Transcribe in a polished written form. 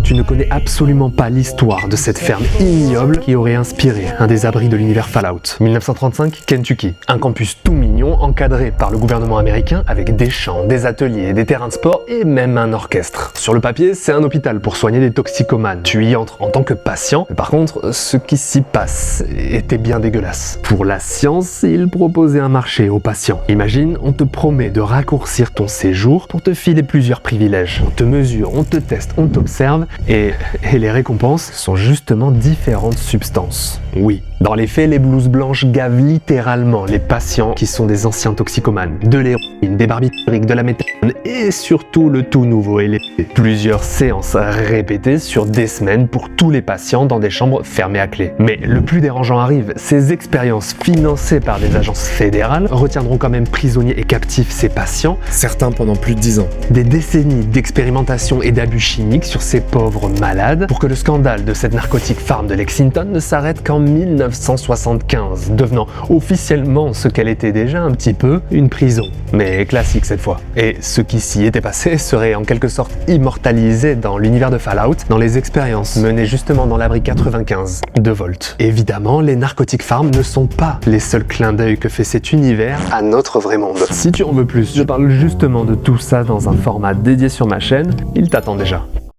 tu ne connais absolument pas l'histoire de cette ferme ignoble qui aurait inspiré un des abris de l'univers Fallout. 1935, Kentucky. Un campus tout mignon encadré par le gouvernement américain avec des champs, des ateliers, des terrains de sport et même un orchestre. Sur le papier, c'est un hôpital pour soigner des toxicomanes. Tu y entres en tant que patient. Par contre, ce qui s'y passe était bien dégueulasse. Pour la science, il proposait un marché aux patients. Imagine, on te promet de raccourcir ton séjour pour te filer plusieurs privilèges. On te mesure, on te teste, on t'observe et les récompenses sont justement différentes substances. Oui, dans les faits, les blouses blanches gavent littéralement les patients qui sont des anciens toxicomanes. De l'héroïne, des barbituriques, de la méthadone et surtout le tout nouveau LSD. Plusieurs séances répétées sur des semaines pour tous les patients dans des chambres fermées à clé. Mais le plus dérangeant arrive, ces expériences financées par des agences fédérales retiendront quand même prisonniers et captifs ces patients, Certains pendant plus de 10 ans. des décennies d'expérimentation et d'abus chimiques sur ces pauvres malades pour que le scandale de cette narcotique farm de Lexington ne s'arrête qu'en 1975, devenant officiellement ce qu'elle était déjà un petit peu, une prison. Mais classique cette fois. Et ce qui s'y était passé serait en quelque sorte immortalisé dans l'univers de Fallout, dans les expériences menées justement dans l'abri 95 de Volt. Évidemment, les narcotiques farm ne sont pas les seuls clins d'œil que fait cet univers à notre vrai monde. Si tu en veux plus, je parle justement de tout ça dans un format dédié sur ma chaîne, il t'attend déjà.